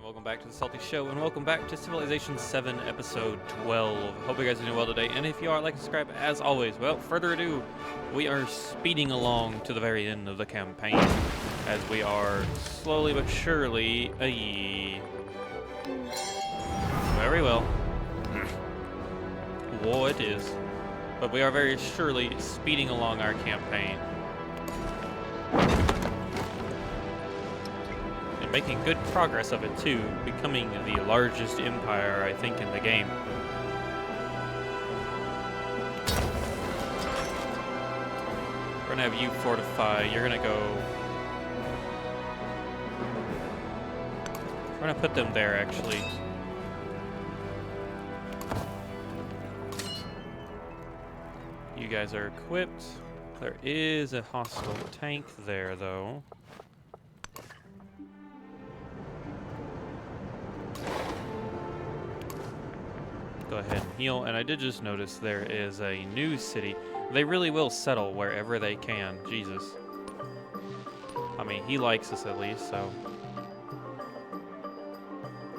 welcome back to the Salty Show, and welcome back to Civilization VII, Episode 12. Hope you guys are doing well today, and if you are, like and subscribe as always. Without further ado, we are speeding along to the very end of the campaign, as we are slowly but surely... Very well. War it is. But we are very surely speeding along our campaign. Making good progress of it too, becoming the largest empire, I think, in the game. We're gonna have you fortify, you're gonna go... We're gonna put them there, actually. You guys are equipped. There is a hostile tank there, though. Go ahead and heal, and I did just notice there is a new city. They really will settle wherever they can. Jesus. I mean, he likes us at least, so.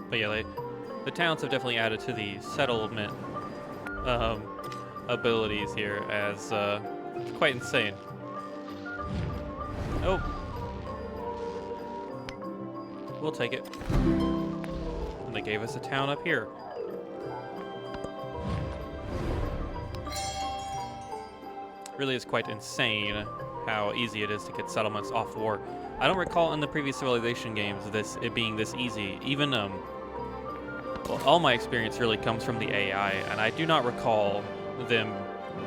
But yeah, the towns have definitely added to the settlement abilities here, as it's quite insane. Oh. We'll take it. And they gave us a town up here. Really is quite insane how easy it is to get settlements off war. I don't recall in the previous Civilization games it being this easy. Even well, all my experience really comes from the AI, and I do not recall them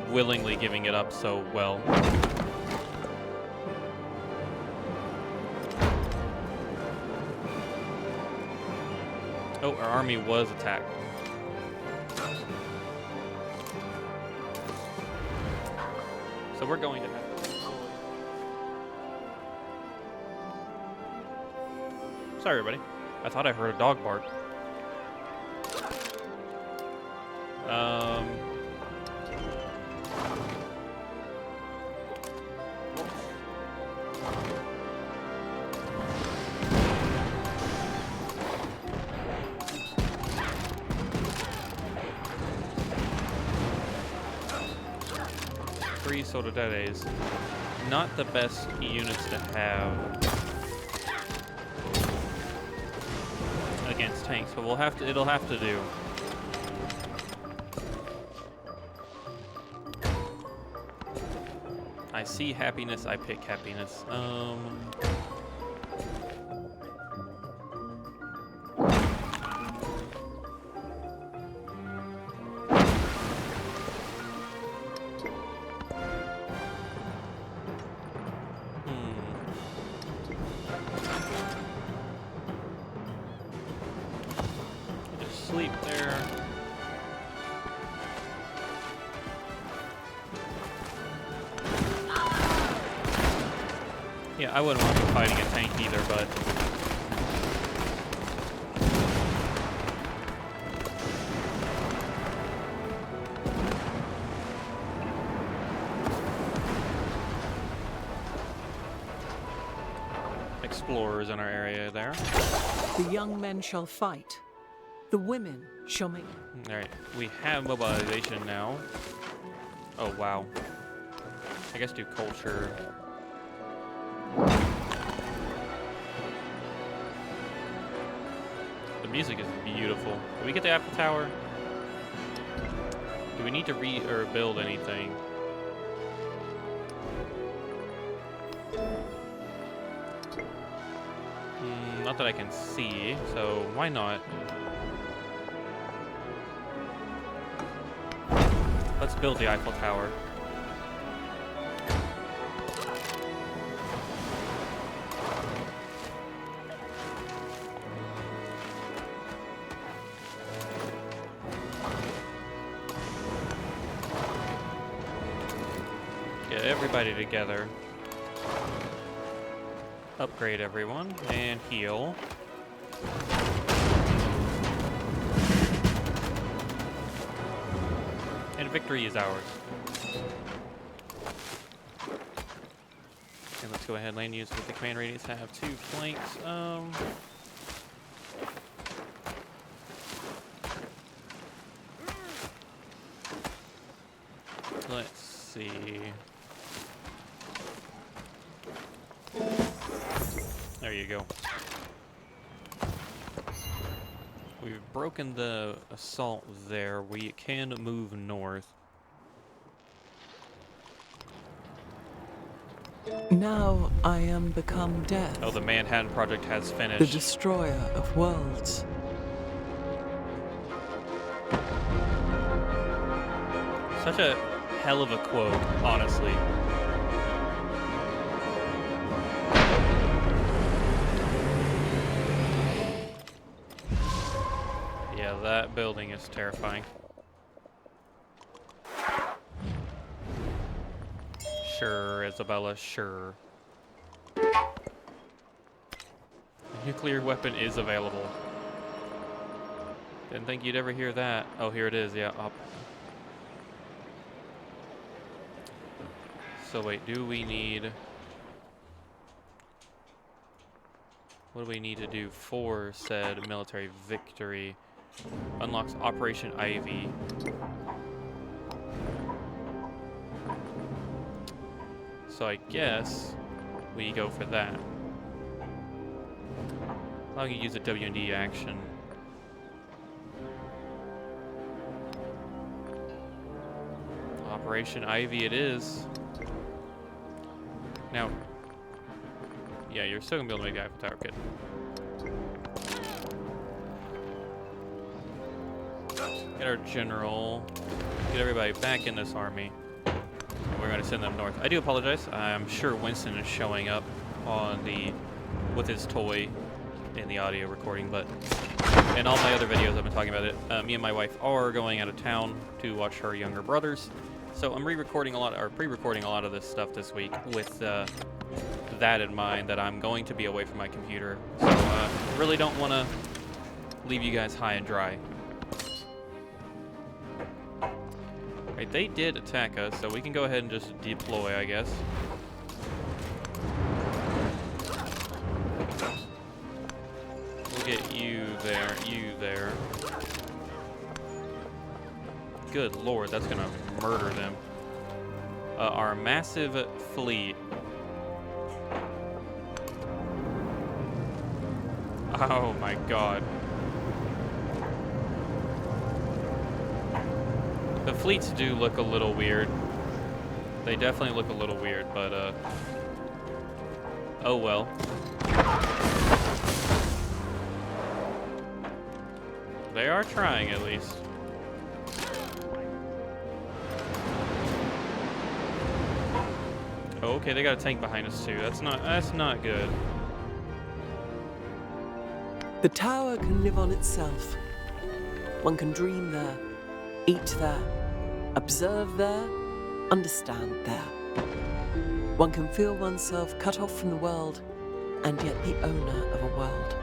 willingly giving it up so well. Oh, our army was attacked. So we're going to have to... Sorry, everybody. I thought I heard a dog bark. Soldados, not the best units to have against tanks, but we'll have to. It'll have to do. I see happiness. I pick happiness. Sleep there. Yeah, I wouldn't want to be fighting a tank either, but... Explorers in our area there. The young men shall fight. The women shall make... Alright, we have mobilization now. Oh, wow. I guess do culture. The music is beautiful. Do we get the Apple Tower? Do we need to build anything? Not that I can see, so why not? Let's build the Eiffel Tower. Get everybody together. Upgrade everyone and heal. And victory is ours. And let's go ahead and land use with the command radius. I have 2 flanks. see. There you go. We've broken the assault there. We can move north. Now I am become death, Oh, the Manhattan Project has the finished. destroyer of worlds. Such a hell of a quote, honestly. Yeah, that building is terrifying. Sure, Isabella, sure. A nuclear weapon is available. Didn't think you'd ever hear that. Oh, here it is, yeah, up. So wait, do we need... What do we need to do for said military victory? Unlocks Operation Ivy. So I guess we go for that. I'm gonna use a W&D action. Operation Ivy it is. Now, yeah, you're still gonna be able to make Eiffel Tower, kid. Get our general, get everybody back in this army. We're gonna send them north. I do apologize. I'm sure Winston is showing up on the, with his toy in the audio recording, but in all my other videos I've been talking about it. Me and my wife are going out of town to watch her younger brothers. So I'm re-recording a lot, or pre-recording a lot of this stuff this week with that in mind, that I'm going to be away from my computer. So really don't want to leave you guys high and dry. Right, they did attack us, so we can go ahead and just deploy, I guess. We'll get you there, you there. Good lord, that's gonna murder them. Our massive fleet. Oh my god. The fleets do look a little weird. They definitely look a little weird, but oh well. They are trying at least. Oh, okay, they got a tank behind us too. That's not good. The tower can live on itself. One can dream there, eat there, observe there, understand there. One can feel oneself cut off from the world, and yet the owner of a world.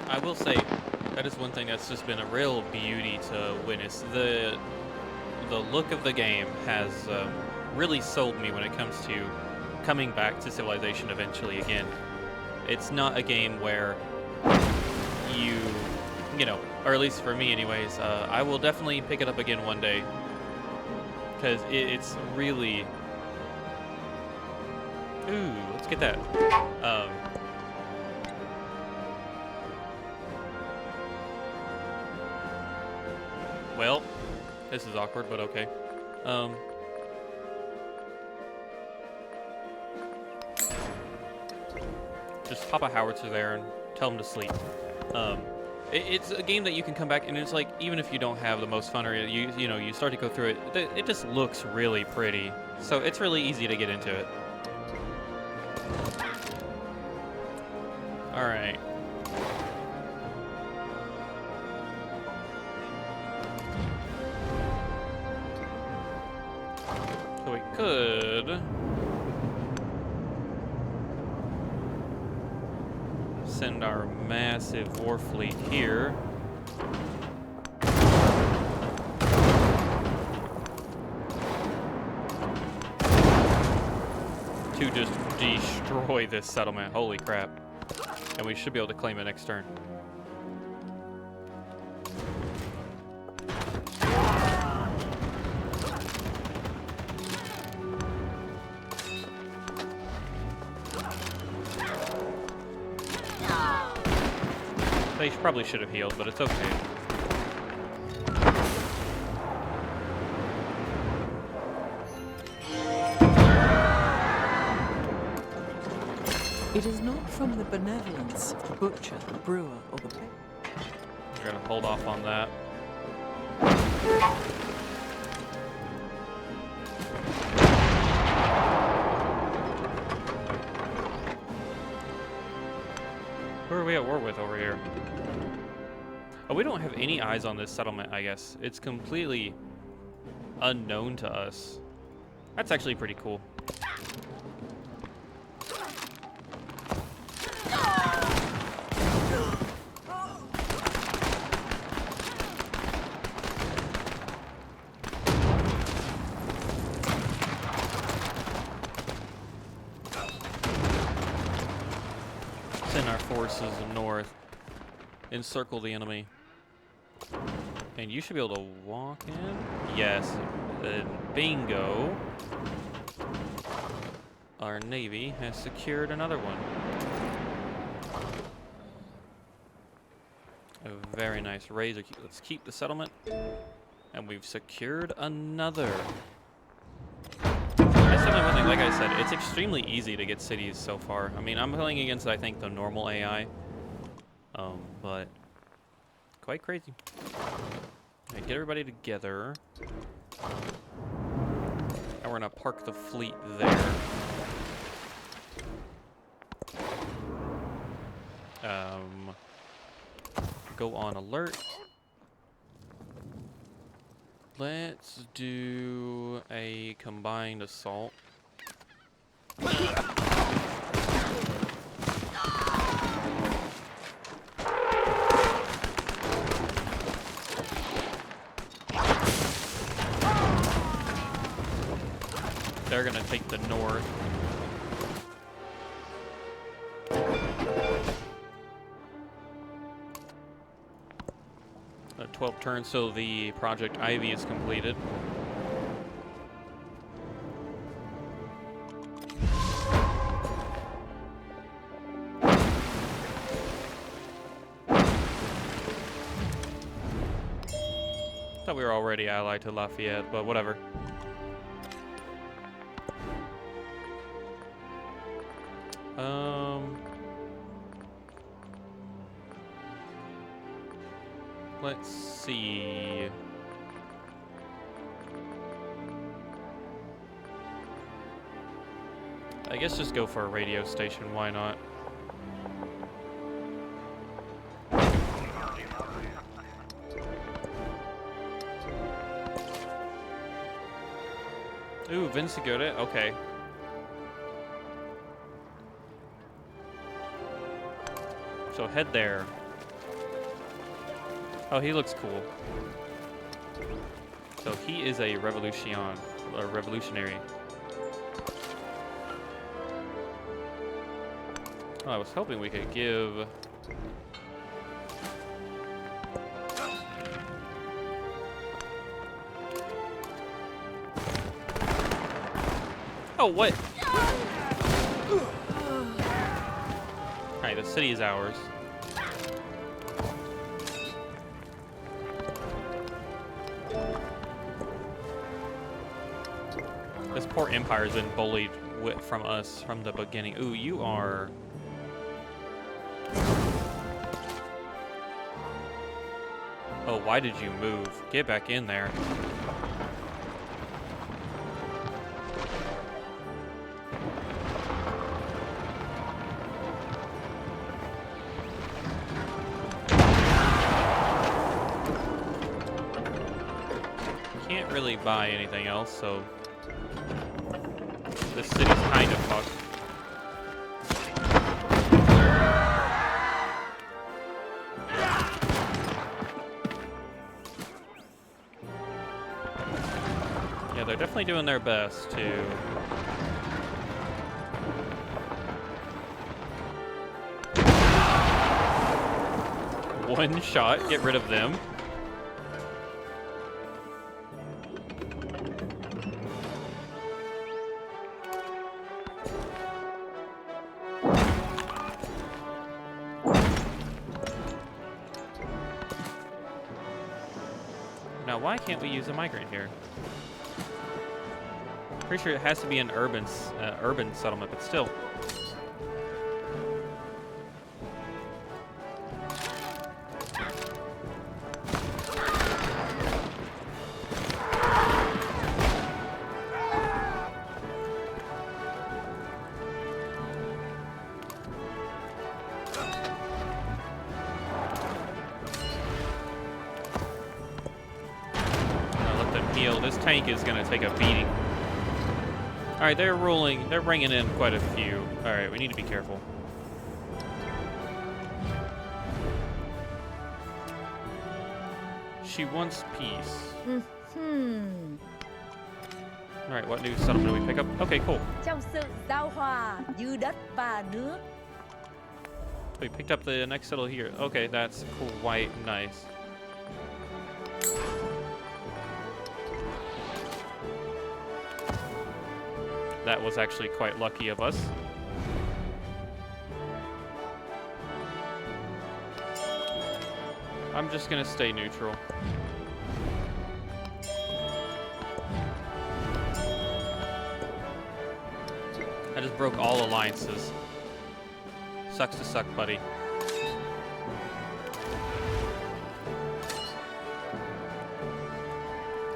I will say, that is one thing that's just been a real beauty to witness. The look of the game has really sold me when it comes to coming back to Civilization eventually again. It's not a game where you know, or at least for me anyways, I will definitely pick it up again one day. Because it's really... Ooh, let's get that. Well, this is awkward, but okay. Just pop a howitzer there and tell them to sleep. It's a game that you can come back and it's like, even if you don't have the most fun or you know, you start to go through it, it just looks really pretty. So it's really easy to get into it. All right. So we could send our massive war fleet here. To just destroy this settlement. Holy crap. And we should be able to claim it next turn. They probably should have healed, but it's okay. It is not from the benevolence of the butcher, the brewer, or the baker. We're gonna hold off on that. Who are we at war with over here? Oh, we don't have any eyes on this settlement, I guess. It's completely unknown to us. That's actually pretty cool. Send our forces north. Encircle the enemy. And you should be able to walk in? Yes. Bingo. Our navy has secured another one. A very nice razor. Let's keep the settlement. And we've secured another. That's definitely one thing, like I said, it's extremely easy to get cities so far. I mean, I'm playing against, I think, the normal AI. But quite crazy. Okay, get everybody together. And we're gonna park the fleet there. Go on alert. Let's do a combined assault. They're gonna take the north. 12 turns, so the Project Ivy is completed. Thought we were already allied to Lafayette, but whatever. Let's see. I guess just go for a radio station, why not? Ooh, Vinciguta, okay. So head there. Oh, he looks cool. So he is a revolutionary. Oh, I was hoping we could give... Oh, what? Alright, the city is ours. This poor empire's been bullied from us from the beginning. Ooh, you are... Oh, why did you move? Get back in there. Can't really buy anything else, so... The city's kind of fucked. Yeah, they're definitely doing their best to... one shot, get rid of them. Now, why can't we use a migrant here? Pretty sure it has to be an urban settlement, but still. This tank is going to take a beating. All right, they're bringing in quite a few. All right, we need to be careful. She wants peace. All right, what new settlement do we pick up? Okay, cool. Trong sự giao hòa như đất và nước. We picked up the next settle here. Okay, that's quite nice. That was actually quite lucky of us. I'm just gonna stay neutral. I just broke all alliances. Sucks to suck, buddy.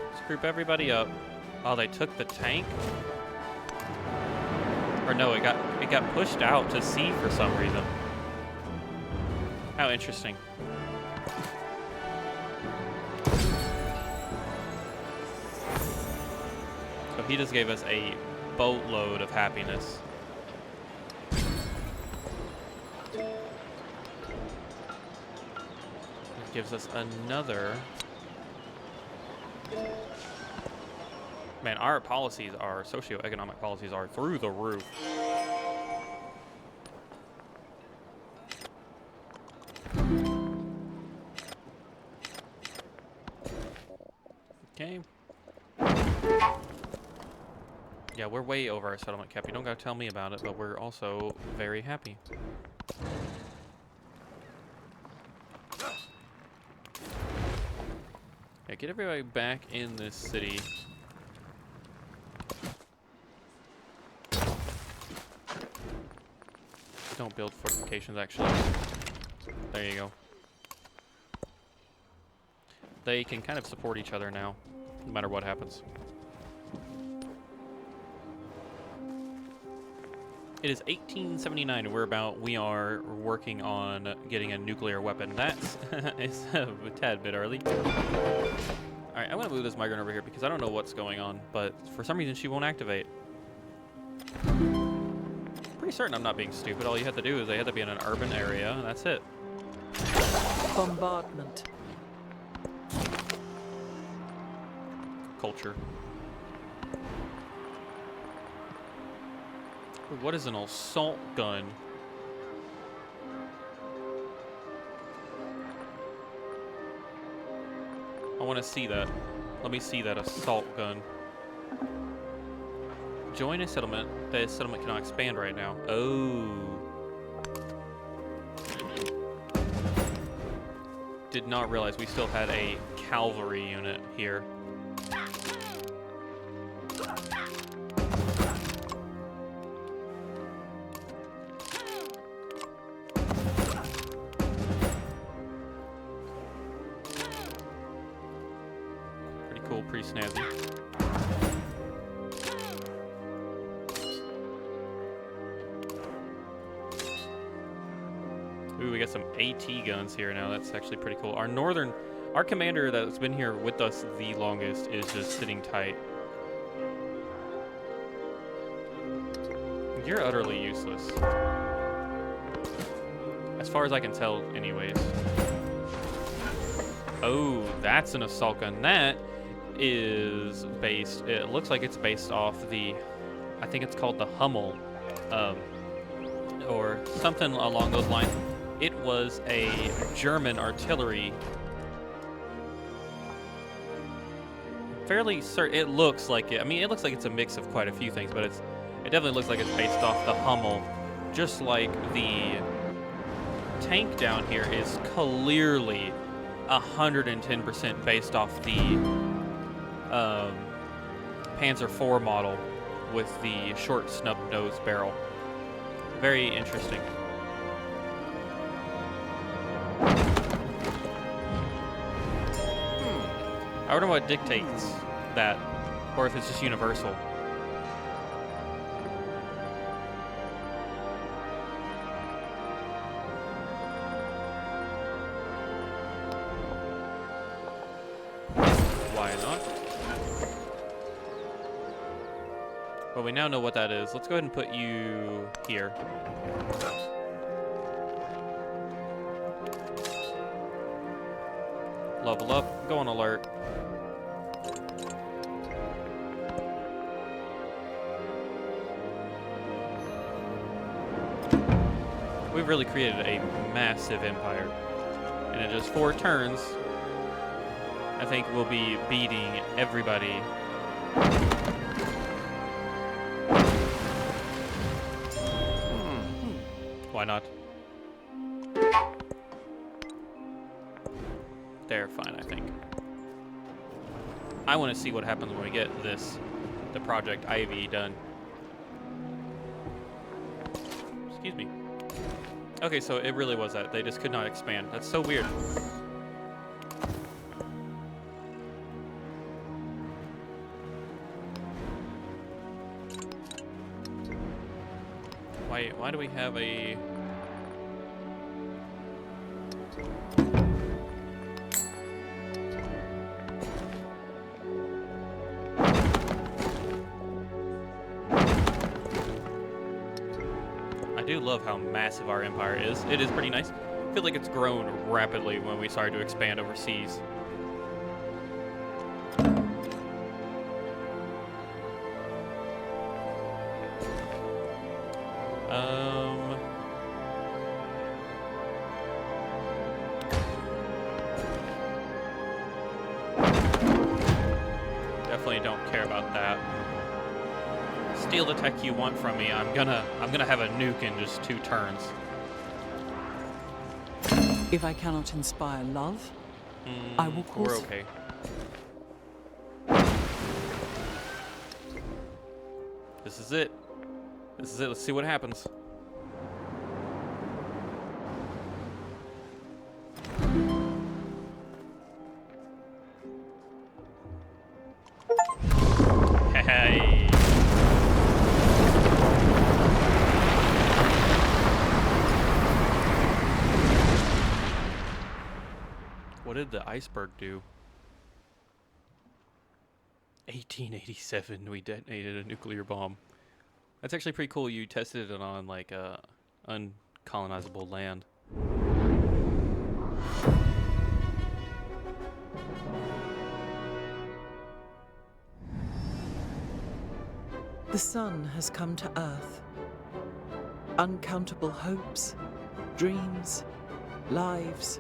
Let's group everybody up. Oh, they took the tank? Or no, it got pushed out to sea for some reason. How interesting. So he just gave us a boatload of happiness. It gives us another. Man, our policies, our socioeconomic policies are through the roof. Okay. Yeah, we're way over our settlement cap. You don't gotta tell me about it, but we're also very happy. Yeah, get everybody back in this city. Don't build fortifications, actually. There you go. They can kind of support each other now, no matter what happens. It is 1879, and we are working on getting a nuclear weapon. That's is a tad bit early. All right, I'm gonna move this migrant over here because I don't know what's going on, but for some reason she won't activate. Pretty certain I'm not being stupid. All you have to do is they have to be in an urban area, and that's it. Bombardment. Culture. What is an assault gun? I want to see that. Let me see that assault gun. Join a settlement. The settlement cannot expand right now. Oh. Did not realize we still had a cavalry unit here. Pretty cool, pretty snazzy. Ooh, we got some AT guns here now. That's actually pretty cool. Our commander that's been here with us the longest is just sitting tight. You're utterly useless. As far as I can tell, anyways. Oh, that's an assault gun. That is based, it looks like it's based off the, I think it's called the Hummel, or something along those lines. It was a German artillery. Fairly certain. It looks like it. I mean, it looks like it's a mix of quite a few things, but it definitely looks like it's based off the Hummel, just like the tank down here is clearly 110% based off the Panzer IV model with the short snub nose barrel. Very interesting. I wonder what dictates that, or if it's just universal. Why not? Well, we now know what that is. Let's go ahead and put you here. Level up, go on alert. We've really created a massive empire. And in just 4 turns, I think we'll be beating everybody. Why not? They're fine, I think. I want to see what happens when we get the Project Ivy done. Excuse me. Okay, so it really was that. They just could not expand. That's so weird. Why do we have a... I do love how massive our empire is. It is pretty nice. I feel like it's grown rapidly when we started to expand overseas. Definitely don't care about that. Steal the tech you want from me. I'm gonna have a nuke in just 2 turns. If I cannot inspire love, I will cause... We're okay. This is it. This is it. Let's see what happens. Hey. What did the iceberg do? 1887, we detonated a nuclear bomb. That's actually pretty cool. You tested it on like uncolonizable land. The sun has come to Earth. Uncountable hopes, dreams, lives,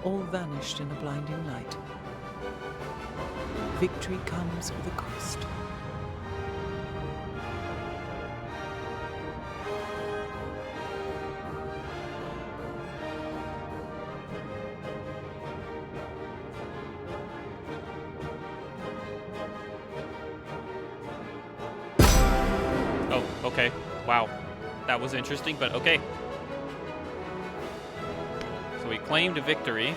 all vanished in a blinding light. Victory comes with a cost. Oh, okay. Wow. That was interesting, but okay. So we claimed a victory.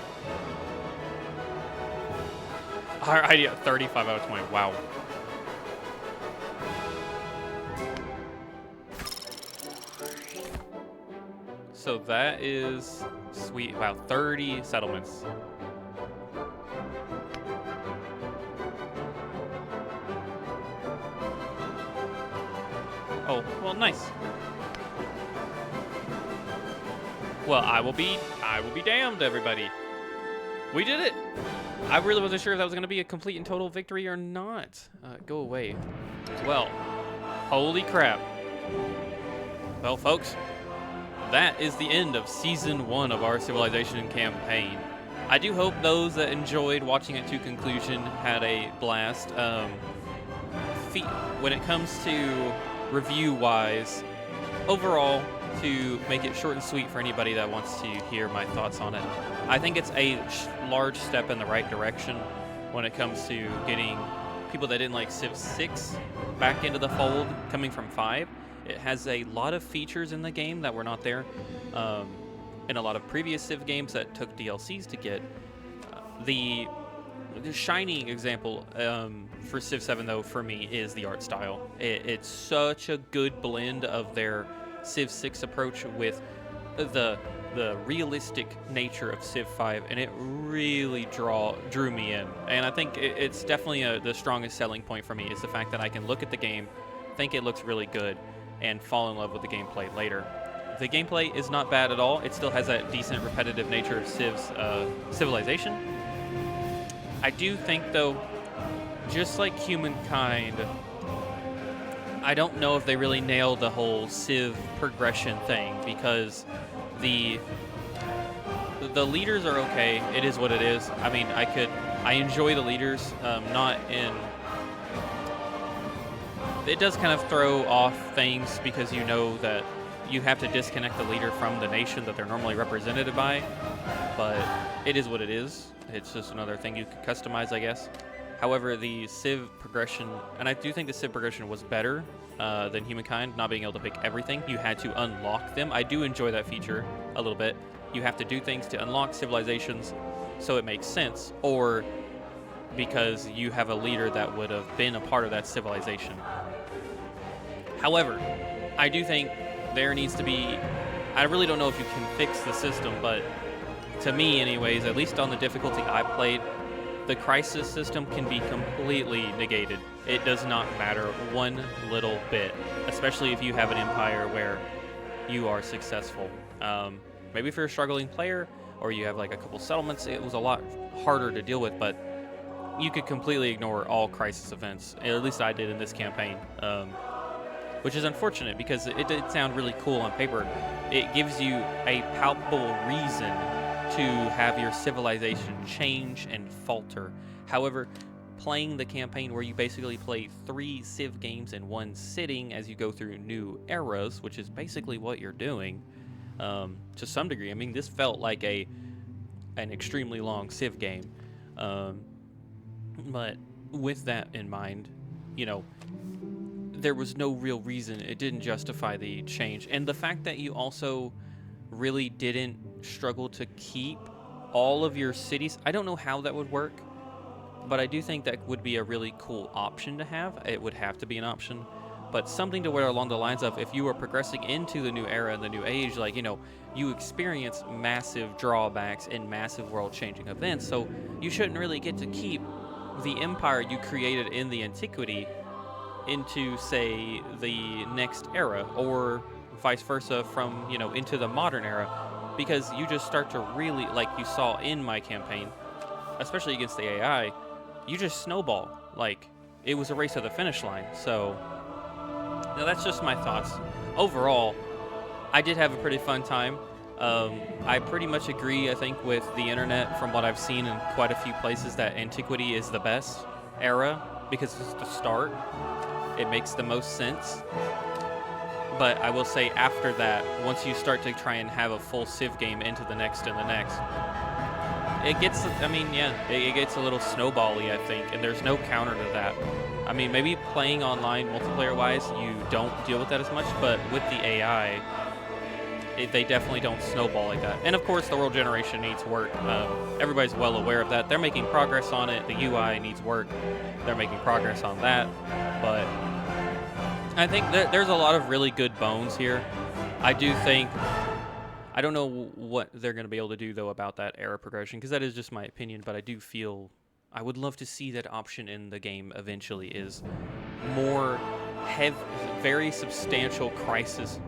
Our idea, 35 out of 20. Wow. So that is sweet. Wow, 30 settlements. Oh, well, nice. Well, I will be damned, everybody. We did it. I really wasn't sure if that was going to be a complete and total victory or not. Go away. Well, holy crap. Well, folks, that is the end of Season 1 of our Civilization campaign. I do hope those that enjoyed watching it to conclusion had a blast. When it comes to review-wise, overall, to make it short and sweet for anybody that wants to hear my thoughts on it, I think it's a large step in the right direction when it comes to getting people that didn't like Civ 6 back into the fold, coming from 5. It has a lot of features in the game that were not there in a lot of previous Civ games that took DLCs to get. The shining example for Civ 7, though, for me, is the art style. It's such a good blend of their Civ 6 approach with the realistic nature of Civ 5, and it really drew me in. And I think it's definitely the strongest selling point for me, is the fact that I can look at the game, think it looks really good, and fall in love with the gameplay later. The gameplay is not bad at all. It still has that decent repetitive nature of Civ's Civilization. I do think, though, just like Humankind, I don't know if they really nailed the whole Civ progression thing, because the leaders are okay. It is what it is. I mean, I enjoy the leaders, not in... It does kind of throw off things because you know that you have to disconnect the leader from the nation that they're normally represented by, but it is what it is. It's just another thing you could customize, I guess. However, the Civ progression, and I do think the Civ progression was better than Humankind, not being able to pick everything. You had to unlock them. I do enjoy that feature a little bit. You have to do things to unlock civilizations so it makes sense, or because you have a leader that would have been a part of that civilization. However, I do think there needs to be, I really don't know if you can fix the system, but to me anyways, at least on the difficulty I played, the crisis system can be completely negated. It does not matter one little bit, especially if you have an empire where you are successful. Maybe if you're a struggling player or you have like a couple settlements, it was a lot harder to deal with, but you could completely ignore all crisis events. At least I did in this campaign. Which is unfortunate because it did sound really cool on paper. It gives you a palpable reason to have your civilization change and falter. However, playing the campaign where you basically play 3 Civ games in one sitting as you go through new eras, which is basically what you're doing, to some degree. I mean, this felt like an extremely long Civ game. But with that in mind, you know, there was no real reason. It didn't justify the change. And the fact that you also really didn't struggle to keep all of your cities, I don't know how that would work, but I do think that would be a really cool option to have. It would have to be an option, but something to where along the lines of, if you are progressing into the new era and the new age, like, you know, you experience massive drawbacks and massive world-changing events, so you shouldn't really get to keep the empire you created in the antiquity into, say, the next era, or vice versa from, you know, into the modern era, because you just start to really, like you saw in my campaign, especially against the AI, you just snowball. Like, it was a race to the finish line. So, you know, that's just my thoughts. Overall, I did have a pretty fun time. I pretty much agree, I think, with the internet, from what I've seen in quite a few places, that Antiquity is the best era because it's the start. It makes the most sense. But I will say, after that, once you start to try and have a full Civ game into the next and the next, it gets, I mean, yeah, it gets a little snowbally, I think, and there's no counter to that. I mean, maybe playing online multiplayer-wise, you don't deal with that as much, but with the AI, they definitely don't snowball like that. And of course, the world generation needs work. Everybody's well aware of that. They're making progress on it. The UI needs work. They're making progress on that. But I think there's a lot of really good bones here. I do think, I don't know what they're going to be able to do, though, about that era progression, because that is just my opinion, but I do feel, I would love to see that option in the game eventually, is more very substantial crisis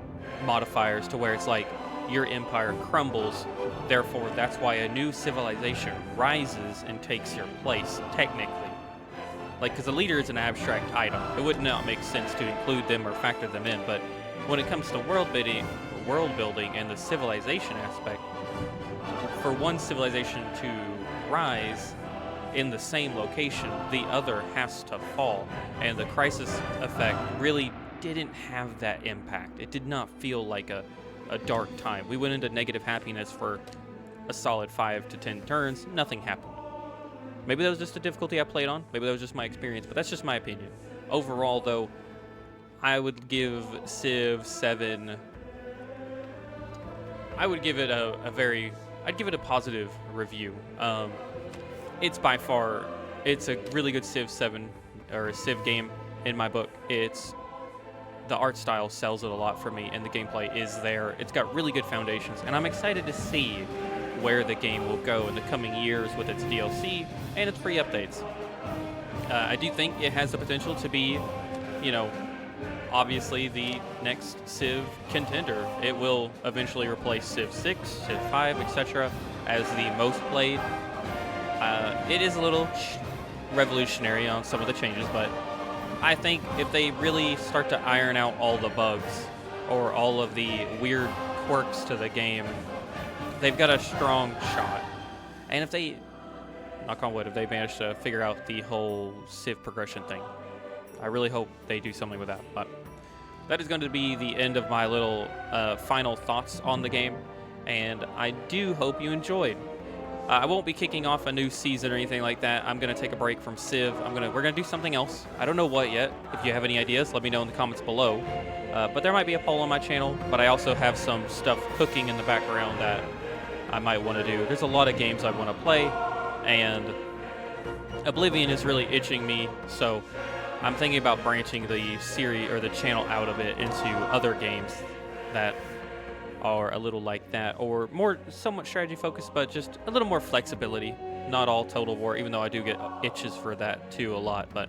modifiers, to where it's like your empire crumbles, therefore that's why a new civilization rises and takes your place, technically. Like, because the leader is an abstract item. It would not make sense to include them or factor them in, but when it comes to world world building and the civilization aspect, for one civilization to rise in the same location, the other has to fall. And the crisis effect really didn't have that impact. It did not feel like a dark time. We went into negative happiness for a solid 5 to 10 turns. Nothing happened. Maybe that was just the difficulty I played on. Maybe that was just my experience, but that's just my opinion. Overall, though, I would give Civ 7... I would give it I'd give it a positive review. It's by far, it's a really good Civ 7, or a Civ game in my book. The art style sells it a lot for me, and the gameplay is there. It's got really good foundations, and I'm excited to see where the game will go in the coming years with its DLC and its free updates. I do think it has the potential to be, obviously the next Civ contender. It will eventually replace Civ 6, Civ 5, etc. as the most played. It is a little revolutionary on some of the changes, but I think if they really start to iron out all the bugs or all of the weird quirks to the game, they've got a strong shot. And if they, knock on wood, if they manage to figure out the whole Civ progression thing, I really hope they do something with that. But that is going to be the end of my little final thoughts on the game, and I do hope you enjoyed. I won't be kicking off a new season or anything like that. I'm going to take a break from Civ. We're going to do something else. I don't know what yet. If you have any ideas, let me know in the comments below. But there might be a poll on my channel, but I also have some stuff cooking in the background that I might want to do. There's a lot of games I want to play, and Oblivion is really itching me, so I'm thinking about branching the series or the channel out of it into other games that are a little like that, or more somewhat strategy focused, but just a little more flexibility. Not all Total War, even though I do get itches for that too a lot. But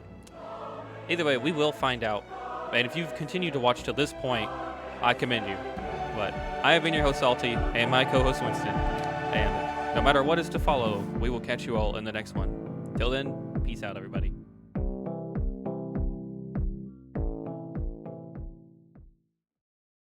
either way, we will find out. And if you've continued to watch till this point, I commend you. But I have been your host Salty, and my co-host Winston. And no matter what is to follow, we will catch you all in the next one. Till then, peace out, everybody.